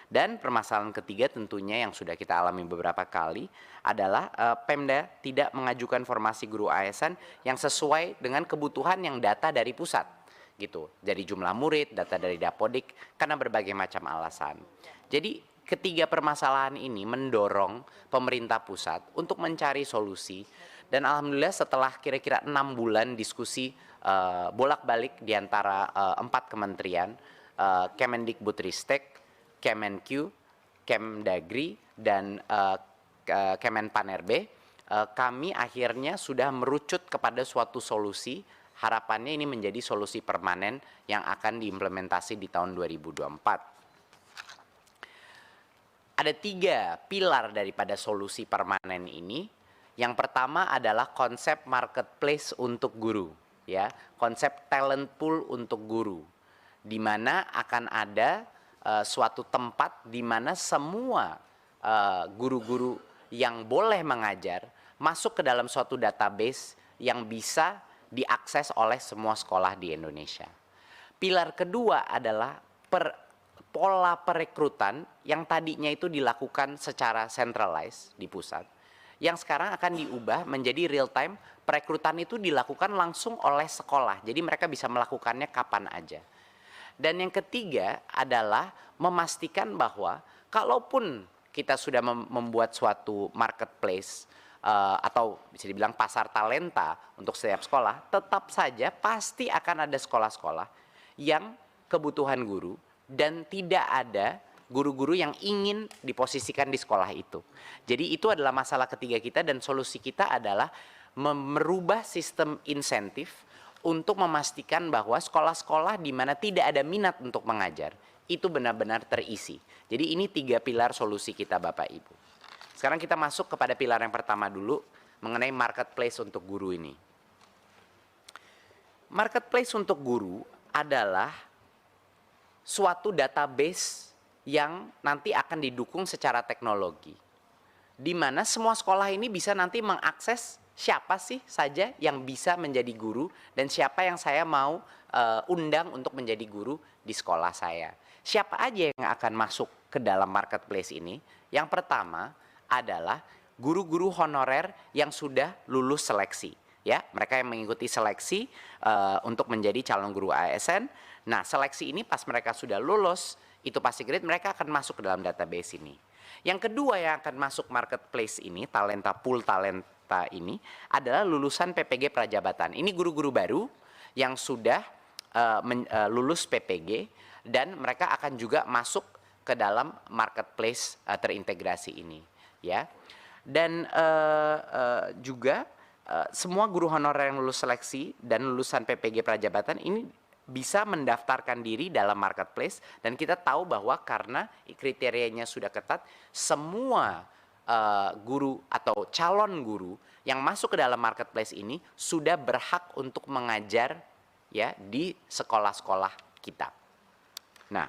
Dan permasalahan ketiga tentunya yang sudah kita alami beberapa kali adalah Pemda tidak mengajukan formasi guru ASN yang sesuai dengan kebutuhan yang data dari pusat gitu. Dari jumlah murid, data dari Dapodik karena berbagai macam alasan. Jadi ketiga permasalahan ini mendorong pemerintah pusat untuk mencari solusi dan alhamdulillah setelah kira-kira 6 bulan diskusi bolak-balik di antara 4 kementerian, Kemendikbudristek, Kemenq, Kemdagri, dan Kemenpan-RB, kami akhirnya sudah merucut kepada suatu solusi. Harapannya ini menjadi solusi permanen yang akan diimplementasi di tahun 2024. Ada 3 pilar daripada solusi permanen ini. Yang pertama adalah konsep marketplace untuk guru, ya, konsep talent pool untuk guru, di mana akan ada suatu tempat di mana semua guru-guru yang boleh mengajar masuk ke dalam suatu database yang bisa diakses oleh semua sekolah di Indonesia. Pilar kedua adalah pola perekrutan yang tadinya itu dilakukan secara centralized di pusat, yang sekarang akan diubah menjadi real time. Perekrutan itu dilakukan langsung oleh sekolah, jadi mereka bisa melakukannya kapan aja. Dan yang ketiga adalah memastikan bahwa kalaupun kita sudah membuat suatu marketplace atau bisa dibilang pasar talenta untuk setiap sekolah, tetap saja pasti akan ada sekolah-sekolah yang kebutuhan guru dan tidak ada guru-guru yang ingin diposisikan di sekolah itu. Jadi itu adalah masalah ketiga kita dan solusi kita adalah merubah sistem insentif untuk memastikan bahwa sekolah-sekolah di mana tidak ada minat untuk mengajar itu benar-benar terisi. Jadi ini 3 pilar solusi kita Bapak Ibu. Sekarang kita masuk kepada pilar yang pertama dulu mengenai marketplace untuk guru ini. Marketplace untuk guru adalah suatu database yang nanti akan didukung secara teknologi, di mana semua sekolah ini bisa nanti mengakses siapa sih saja yang bisa menjadi guru dan siapa yang saya mau undang untuk menjadi guru di sekolah saya. Siapa aja yang akan masuk ke dalam marketplace ini? Yang pertama adalah guru-guru honorer yang sudah lulus seleksi. Ya, mereka yang mengikuti seleksi untuk menjadi calon guru ASN. Nah, seleksi ini pas mereka sudah lulus, itu pasti grade, mereka akan masuk ke dalam database ini. Yang kedua yang akan masuk marketplace ini, talenta pool talenta ini adalah lulusan PPG Prajabatan. Ini guru-guru baru yang sudah lulus PPG dan mereka akan juga masuk ke dalam marketplace terintegrasi ini, ya. Dan juga semua guru honorer yang lulus seleksi dan lulusan PPG Prajabatan ini bisa mendaftarkan diri dalam marketplace dan kita tahu bahwa karena kriterianya sudah ketat, semua guru atau calon guru yang masuk ke dalam marketplace ini sudah berhak untuk mengajar ya di sekolah-sekolah kita. Nah,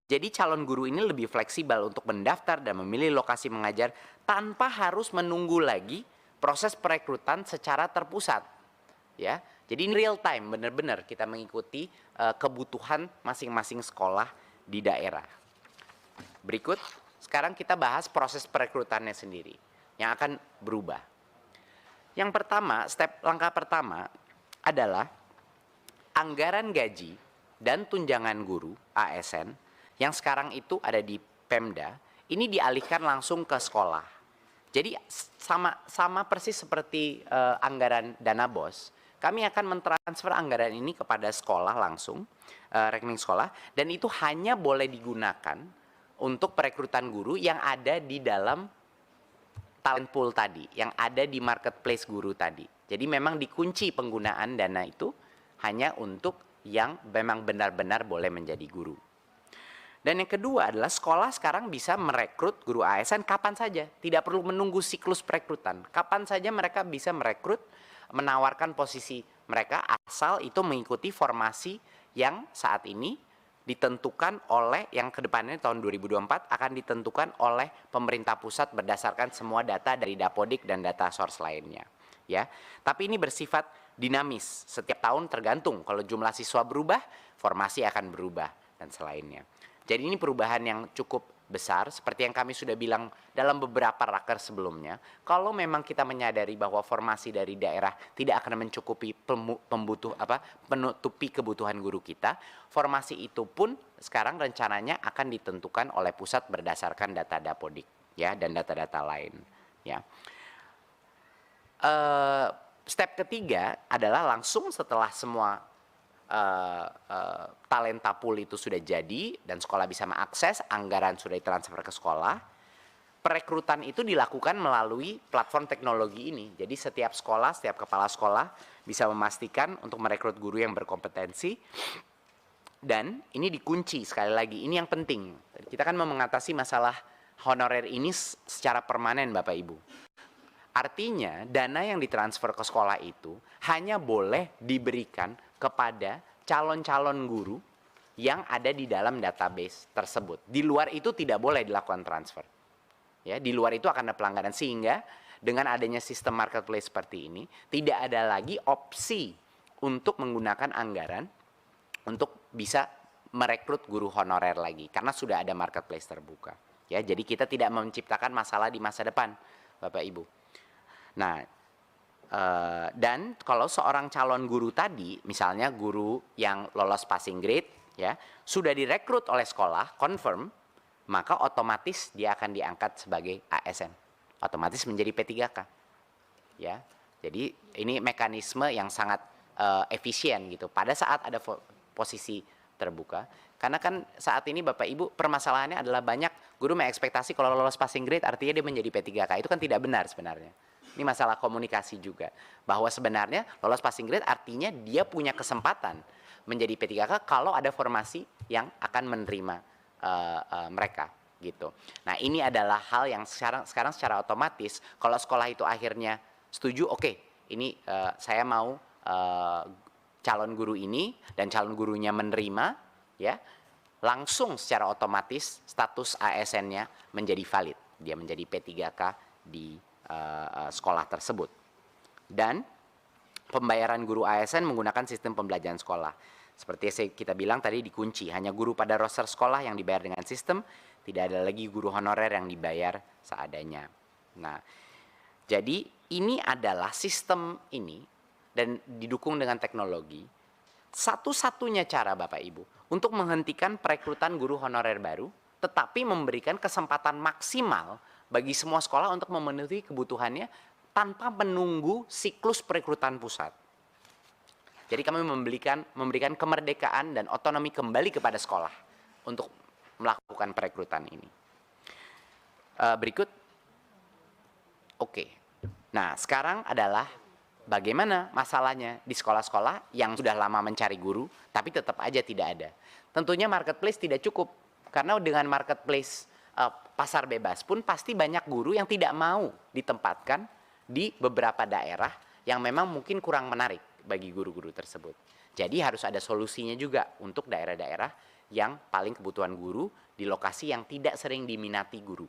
jadi calon guru ini lebih fleksibel untuk mendaftar dan memilih lokasi mengajar tanpa harus menunggu lagi proses perekrutan secara terpusat. Ya, jadi ini real time, benar-benar kita mengikuti kebutuhan masing-masing sekolah di daerah. Berikut, sekarang kita bahas proses perekrutannya sendiri yang akan berubah. Yang pertama, langkah pertama adalah anggaran gaji dan tunjangan guru ASN yang sekarang itu ada di Pemda, ini dialihkan langsung ke sekolah. Jadi sama persis seperti anggaran dana BOS, kami akan mentransfer anggaran ini kepada sekolah langsung, rekening sekolah, dan itu hanya boleh digunakan untuk perekrutan guru yang ada di dalam talent pool tadi, yang ada di marketplace guru tadi. Jadi memang dikunci penggunaan dana itu hanya untuk yang memang benar-benar boleh menjadi guru. Dan yang kedua adalah sekolah sekarang bisa merekrut guru ASN kapan saja, tidak perlu menunggu siklus perekrutan. Kapan saja mereka bisa merekrut, menawarkan posisi mereka asal itu mengikuti formasi yang saat ini ditentukan oleh yang kedepannya tahun 2024 akan ditentukan oleh pemerintah pusat berdasarkan semua data dari Dapodik dan data source lainnya. Ya, tapi ini bersifat dinamis. Setiap tahun tergantung kalau jumlah siswa berubah, formasi akan berubah dan selainnya. Jadi ini perubahan yang cukup besar, seperti yang kami sudah bilang dalam beberapa raker sebelumnya. Kalau memang kita menyadari bahwa formasi dari daerah tidak akan mencukupi penutupi kebutuhan guru kita, formasi itu pun sekarang rencananya akan ditentukan oleh pusat berdasarkan data Dapodik, ya, dan data-data lain, ya. Step ketiga adalah langsung setelah semua talenta pool itu sudah jadi dan sekolah bisa mengakses, anggaran sudah ditransfer ke sekolah, perekrutan itu dilakukan melalui platform teknologi ini. Jadi setiap sekolah, setiap kepala sekolah bisa memastikan untuk merekrut guru yang berkompetensi, dan ini dikunci sekali lagi, ini yang penting. Kita kan mau mengatasi masalah honorer ini secara permanen Bapak Ibu. Artinya dana yang ditransfer ke sekolah itu hanya boleh diberikan kepada calon-calon guru yang ada di dalam database tersebut. Di luar itu tidak boleh dilakukan transfer. Ya, di luar itu akan ada pelanggaran, sehingga dengan adanya sistem marketplace seperti ini tidak ada lagi opsi untuk menggunakan anggaran untuk bisa merekrut guru honorer lagi karena sudah ada marketplace terbuka. Ya, jadi kita tidak menciptakan masalah di masa depan, Bapak Ibu. Nah, dan kalau seorang calon guru tadi, misalnya guru yang lolos passing grade, ya, sudah direkrut oleh sekolah, confirm, maka otomatis dia akan diangkat sebagai ASN, otomatis menjadi P3K, ya. Jadi ini mekanisme yang sangat efisien gitu. Pada saat ada posisi terbuka, karena kan saat ini Bapak Ibu permasalahannya adalah banyak guru mengekspektasi kalau lolos passing grade artinya dia menjadi P3K. Itu kan tidak benar sebenarnya. Ini masalah komunikasi juga, bahwa sebenarnya lolos passing grade artinya dia punya kesempatan menjadi P3K kalau ada formasi yang akan menerima mereka gitu. Nah, ini adalah hal yang sekarang secara otomatis kalau sekolah itu akhirnya setuju, oke, ini saya mau calon guru ini dan calon gurunya menerima, ya, langsung secara otomatis status ASN-nya menjadi valid, dia menjadi P3K di sekolah tersebut. Dan pembayaran guru ASN menggunakan sistem pembelajaran sekolah. Seperti yang kita bilang tadi, dikunci, hanya guru pada roster sekolah yang dibayar dengan sistem, tidak ada lagi guru honorer yang dibayar seadanya. Nah, jadi ini adalah sistem ini dan didukung dengan teknologi. Satu-satunya cara Bapak Ibu untuk menghentikan perekrutan guru honorer baru, tetapi memberikan kesempatan maksimal bagi semua sekolah untuk memenuhi kebutuhannya tanpa menunggu siklus perekrutan pusat. Jadi kami memberikan kemerdekaan dan otonomi kembali kepada sekolah untuk melakukan perekrutan ini. Berikut. Oke. Nah, sekarang adalah bagaimana masalahnya di sekolah-sekolah yang sudah lama mencari guru, tapi tetap aja tidak ada. Tentunya marketplace tidak cukup, karena dengan marketplace pasar bebas pun pasti banyak guru yang tidak mau ditempatkan di beberapa daerah yang memang mungkin kurang menarik bagi guru-guru tersebut. Jadi harus ada solusinya juga untuk daerah-daerah yang paling kebutuhan guru di lokasi yang tidak sering diminati guru.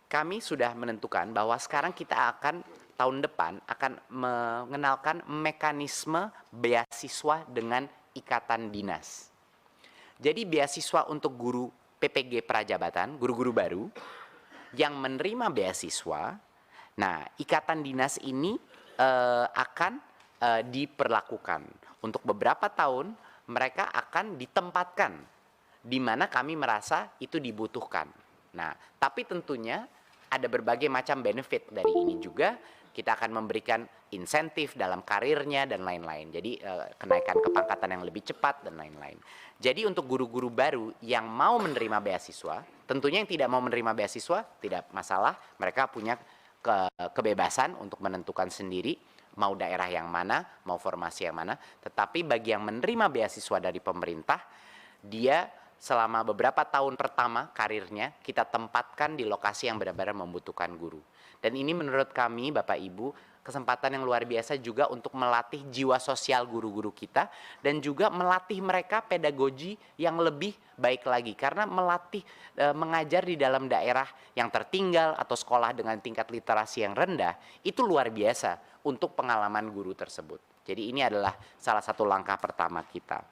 Kami sudah menentukan bahwa sekarang kita akan tahun depan akan mengenalkan mekanisme beasiswa dengan ikatan dinas. Jadi beasiswa untuk guru PPG Prajabatan, guru-guru baru yang menerima beasiswa. Nah, ikatan dinas ini akan diperlakukan untuk beberapa tahun. Mereka akan ditempatkan di mana kami merasa itu dibutuhkan. Nah, tapi tentunya ada berbagai macam benefit dari ini juga. Kita akan memberikan insentif dalam karirnya dan lain-lain. Jadi kenaikan kepangkatan yang lebih cepat dan lain-lain. Jadi untuk guru-guru baru yang mau menerima beasiswa, tentunya yang tidak mau menerima beasiswa tidak masalah. Mereka punya kebebasan untuk menentukan sendiri mau daerah yang mana, mau formasi yang mana. Tetapi bagi yang menerima beasiswa dari pemerintah, dia selama beberapa tahun pertama karirnya kita tempatkan di lokasi yang benar-benar membutuhkan guru. Dan ini menurut kami Bapak Ibu kesempatan yang luar biasa juga untuk melatih jiwa sosial guru-guru kita dan juga melatih mereka pedagogi yang lebih baik lagi, karena melatih mengajar di dalam daerah yang tertinggal atau sekolah dengan tingkat literasi yang rendah itu luar biasa untuk pengalaman guru tersebut. Jadi ini adalah salah satu langkah pertama kita.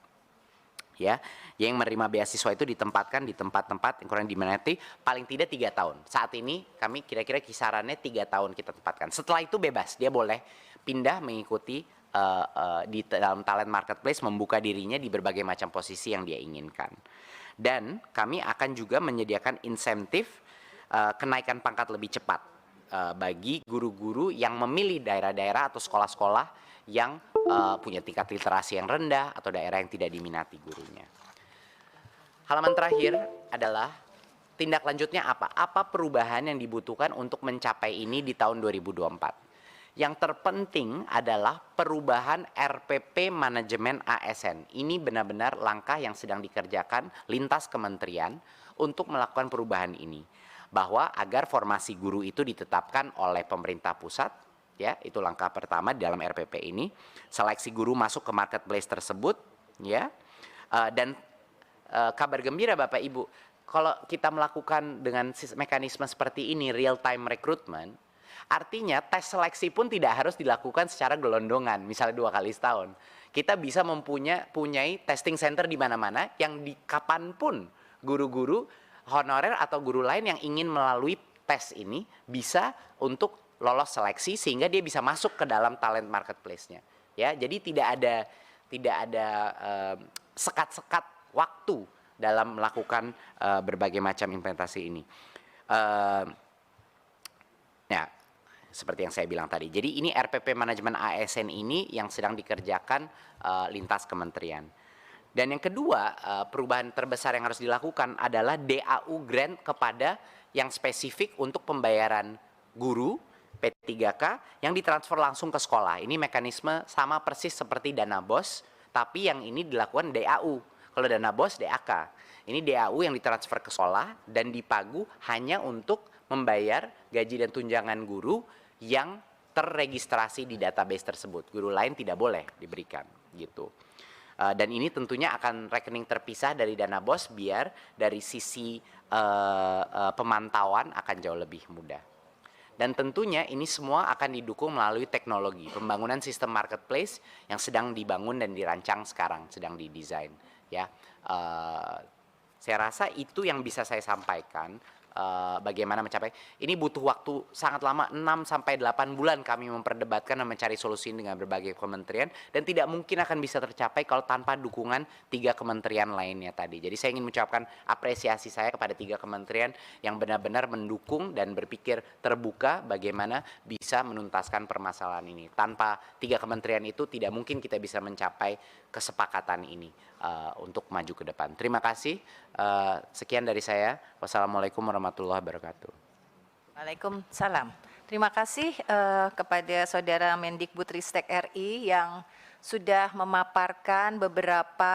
ya, yang menerima beasiswa itu ditempatkan di tempat-tempat yang kurang diminati paling tidak 3 tahun. Saat ini kami kira-kira kisarannya 3 tahun kita tempatkan. Setelah itu bebas, dia boleh pindah mengikuti di dalam talent marketplace, membuka dirinya di berbagai macam posisi yang dia inginkan. Dan kami akan juga menyediakan insentif kenaikan pangkat lebih cepat bagi guru-guru yang memilih daerah-daerah atau sekolah-sekolah yang punya tingkat literasi yang rendah atau daerah yang tidak diminati gurunya. Halaman terakhir adalah tindak lanjutnya apa? Apa perubahan yang dibutuhkan untuk mencapai ini di tahun 2024? Yang terpenting adalah perubahan RPP manajemen ASN. Ini benar-benar langkah yang sedang dikerjakan lintas kementerian untuk melakukan perubahan ini. Bahwa agar formasi guru itu ditetapkan oleh pemerintah pusat, ya, itu langkah pertama di dalam RPP ini. Seleksi guru masuk ke marketplace tersebut, ya. Dan kabar gembira Bapak Ibu, kalau kita melakukan dengan mekanisme seperti ini, real time recruitment, artinya tes seleksi pun tidak harus dilakukan secara gelondongan, misalnya 2 kali setahun. Kita bisa mempunyai testing center di mana-mana yang di kapanpun guru-guru honorer atau guru lain yang ingin melalui tes ini bisa untuk lolos seleksi sehingga dia bisa masuk ke dalam talent marketplace-nya. Ya, jadi tidak ada sekat-sekat waktu dalam melakukan berbagai macam implementasi ini. Ya, seperti yang saya bilang tadi. Jadi ini RPP manajemen ASN ini yang sedang dikerjakan lintas kementerian. Dan yang kedua, perubahan terbesar yang harus dilakukan adalah DAU grant kepada yang spesifik untuk pembayaran guru P3K yang ditransfer langsung ke sekolah. Ini mekanisme sama persis seperti dana BOS, tapi yang ini dilakukan DAU. Kalau dana BOS DAK. Ini DAU yang ditransfer ke sekolah dan dipagu hanya untuk membayar gaji dan tunjangan guru yang terregistrasi di database tersebut. Guru lain tidak boleh diberikan gitu. Dan ini tentunya akan rekening terpisah dari dana BOS biar dari sisi pemantauan akan jauh lebih mudah. Dan tentunya ini semua akan didukung melalui teknologi, pembangunan sistem marketplace yang sedang dibangun dan dirancang sekarang, sedang didesain. Ya, saya rasa itu yang bisa saya sampaikan. Bagaimana mencapai ini butuh waktu sangat lama, 6-8 bulan kami memperdebatkan dan mencari solusi dengan berbagai kementerian, dan tidak mungkin akan bisa tercapai kalau tanpa dukungan 3 kementerian lainnya tadi. Jadi saya ingin mengucapkan apresiasi saya kepada 3 kementerian yang benar-benar mendukung dan berpikir terbuka bagaimana bisa menuntaskan permasalahan ini. Tanpa 3 kementerian itu tidak mungkin kita bisa mencapai kesepakatan ini untuk maju ke depan. Terima kasih. Sekian dari saya. Wassalamualaikum warahmatullahi wabarakatuh. Waalaikumsalam. Terima kasih kepada Saudara Mendikbudristek RI yang sudah memaparkan beberapa